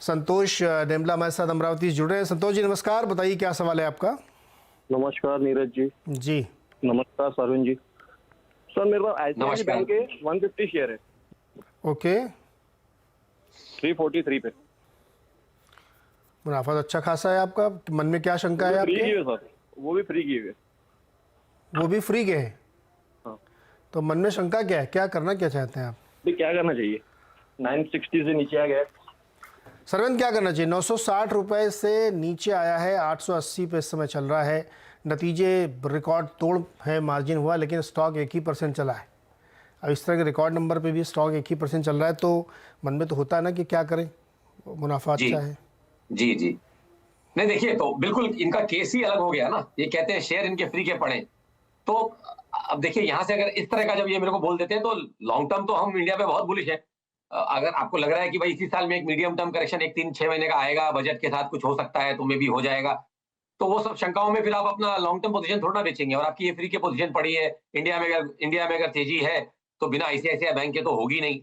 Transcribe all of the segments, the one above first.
संतोष नेमला हमारे साथ अमरावती से जुड़ रहे हैं। संतोष जी नमस्कार, बताइए क्या सवाल है आपका। नमस्कार नीरज जी। जी नमस्कार सरविन जी। सर मेरे पास आईसीआईसी बैंक के 150 शेयर है। ओके, 343 पे। मुनाफा तो अच्छा खासा है आपका। मन में क्या शंका है आपके? सर वो भी फ्री किए हुए। वो भी फ्री के हैं? हाँ। तो मन में शंका क्या है, क्या करना क्या चाहते हैं आप? क्या करना चाहिए? 960 से नीचे आ गया। सरविंद क्या करना चाहिए? 960 रुपए से नीचे आया है, 880 पे इस समय चल रहा है। नतीजे रिकॉर्ड तोड़ है, मार्जिन हुआ लेकिन स्टॉक 1% चला है। अब इस तरह के रिकॉर्ड नंबर पे भी स्टॉक 1% चल रहा है तो मन में तो होता है ना कि क्या करें, मुनाफा अच्छा है। जी जी नहीं, देखिए तो बिल्कुल इनका केस ही अलग हो गया ना। ये कहते हैं शेयर इनके फ्री के पड़े। तो अब देखिए यहाँ से अगर इस तरह का जब ये मेरे को बोल देते हैं तो लॉन्ग टर्म तो हम इंडिया में बहुत बुलिश है। अगर आपको लग रहा है कि भाई इसी साल में एक मीडियम टर्म करेक्शन एक 3-6 महीने का आएगा, बजट के साथ कुछ हो सकता है तो मे भी हो जाएगा, तो वो सब शंकाओं में फिर आप अपना लॉन्ग टर्म पोजीशन थोड़ा ना बेचेंगे। और आपकी ये फ्री के पोजीशन पड़ी है इंडिया में अगर तेजी है तो बिना आईसीआईसीआई बैंक के तो होगी नहीं।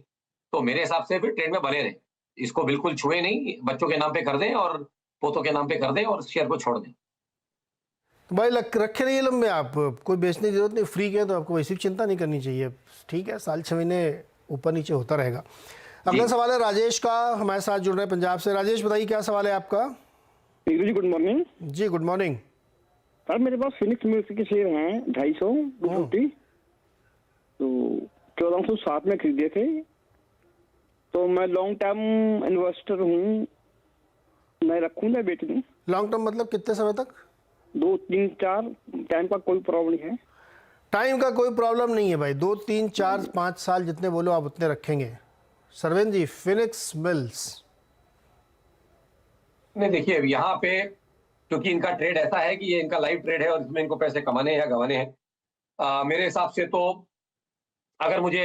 तो मेरे हिसाब से फिर ट्रेड में भले रहे, इसको बिल्कुल छुए नहीं, बच्चों के नाम पे कर दें और पोतों के नाम पे कर दें और शेयर को छोड़ दें। तो भाई रखे रहिए लंबे, आप कोई बेचने की जरूरत नहीं, फ्री के तो आपको वैसी चिंता नहीं करनी चाहिए। ठीक है, साल 6 महीने ऊपर नीचे होता रहेगा। अगला सवाल है राजेश का, हमारे साथ जुड़ रहे हैं पंजाब से। राजेश बताइए क्या सवाल है आपका। जी गुड मॉर्निंग। जी गुड मॉर्निंग। सर मेरे पास फिनिक्स म्यूजिक के शेयर हैं 250 तो 1407 में खरीदे थे। तो मैं लॉन्ग टर्म इन्वेस्टर हूँ, मैं रखूँ या बेच दूँ? लॉन्ग टर्म मतलब कितने समय तक? 2, 3, 4 टाइम का कोई प्रॉब्लम नहीं है? टाइम का कोई प्रॉब्लम नहीं है भाई, 2, 3, 4, 5 साल जितने बोलो आप उतने रखेंगे। सरविंद जी, फिनिक्स मिल्स। नहीं देखिए यहाँ पे क्योंकि इनका ट्रेड ऐसा है कि ये इनका लाइव ट्रेड है और इसमें इनको पैसे कमाने या गंवाने हैं। मेरे हिसाब से तो अगर मुझे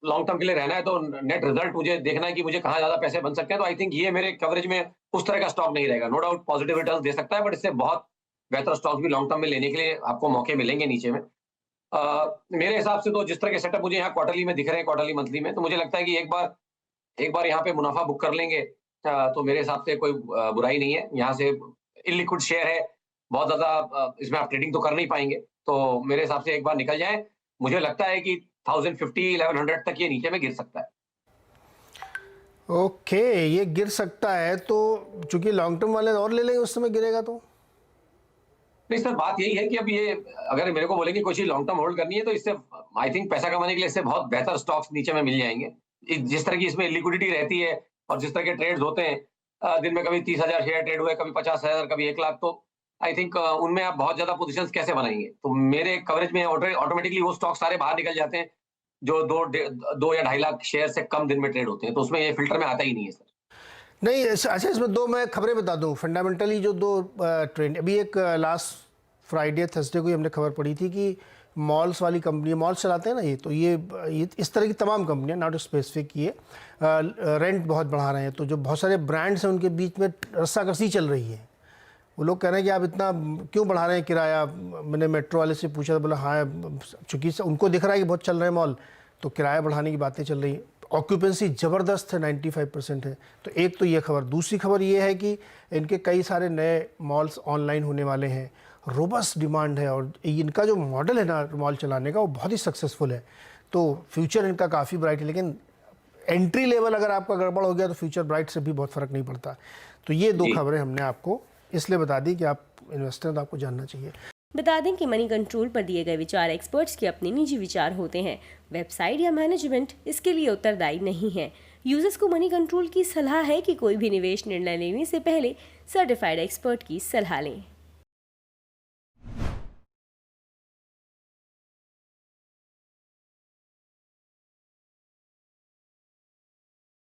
लॉन्ग टर्म के लिए रहना है तो नेट रिजल्ट मुझे देखना है कि मुझे कहाँ ज्यादा पैसे बन सकते हैं। तो आई थिंक ये मेरे कवरेज में उस तरह का स्टॉक नहीं रहेगा। नो डाउट पॉजिटिव रिटर्न दे सकता है, बट इससे बहुत बेहतर स्टॉक भी लॉन्ग टर्म में लेने के लिए आपको मौके मिलेंगे नीचे में। मेरे हिसाब से तो जिस तरह के सेटअप मुझे यहाँ क्वार्टरली में दिख रहे हैं, क्वार्टरली मंथली में, तो मुझे लगता है कि एक बार यहाँ पे मुनाफा बुक कर लेंगे तो मेरे हिसाब से कोई बुराई नहीं है। यहाँ से इलिक्विड शेयर है, बहुत ज्यादा इसमें आप ट्रेडिंग तो कर नहीं पाएंगे। तो मेरे हिसाब से एक बार निकल जाए, मुझे लगता है कि 1050-1100 तक ये नीचे में गिर सकता है। ओके, ये गिर सकता है तो चूंकि लॉन्ग टर्म वाले और ले लेंगे उस समय गिरेगा तो? नहीं सर, बात यही है कि अब ये अगर मेरे को बोलेंगे कोई चीज लॉन्ग टर्म होल्ड करनी है तो इससे आई थिंक पैसा कमाने के लिए इससे बहुत बेहतर स्टॉक्स नीचे में मिल जाएंगे। जिस तरह की इसमें लिक्विडिटी रहती है और जिस तरह के ट्रेड्स होते हैं, दिन में कभी 30,000 शेयर ट्रेड हुए, कभी 50,000, कभी 1 लाख, तो आई थिंक उनमें आप बहुत ज्यादा पोजीशंस कैसे बनाएंगे? तो मेरे कवरेज में ऑटोमेटिकली वो स्टॉक सारे बाहर निकल जाते हैं जो 2 या 2.5 लाख शेयर से कम दिन में ट्रेड होते हैं। तो उसमें ये फिल्टर में आता ही नहीं है सर। नहीं अच्छा, इसमें 2 मैं खबरें बता दूं। फंडामेंटली जो 2 ट्रेंड, अभी एक लास्ट फ्राइडे थर्सडे को ही हमने खबर पड़ी थी कि मॉल्स वाली कंपनी, मॉल्स चलाते हैं ना ये, तो ये इस तरह की तमाम कंपनियां, नॉट स्पेसिफिक, ये रेंट बहुत बढ़ा रहे हैं। तो जो बहुत सारे ब्रांड्स हैं उनके बीच में रस्साकसी चल रही है। वो लोग कह रहे हैं कि आप इतना क्यों बढ़ा रहे हैं किराया। मैंने मेट्रो वाले से पूछा, बोला हाँ चूँकि उनको दिख रहा है कि बहुत चल रहे हैं मॉल, तो किराया बढ़ाने की बातें चल रही हैं। ऑक्यूपेंसी ज़बरदस्त है, 95% है। तो एक तो ये खबर। दूसरी खबर ये है कि इनके कई सारे नए मॉल्स ऑनलाइन होने वाले हैं, रोबस्ट डिमांड है और इनका जो मॉडल है ना मॉल चलाने का वो बहुत ही सक्सेसफुल है। तो फ्यूचर इनका काफ़ी ब्राइट है, लेकिन एंट्री लेवल अगर आपका गड़बड़ हो गया तो फ्यूचर ब्राइट से भी बहुत फ़र्क नहीं पड़ता। तो ये 2 खबरें हमने आपको इसलिए बता दी कि आप इन्वेस्टर तो आपको जानना चाहिए। बता दें कि मनी कंट्रोल पर दिए गए विचार एक्सपर्ट्स के अपने निजी विचार होते हैं। वेबसाइट या मैनेजमेंट इसके लिए उत्तरदायी नहीं है। यूजर्स को मनी कंट्रोल की सलाह है कि कोई भी निवेश निर्णय लेने से पहले सर्टिफाइड एक्सपर्ट की सलाह लें।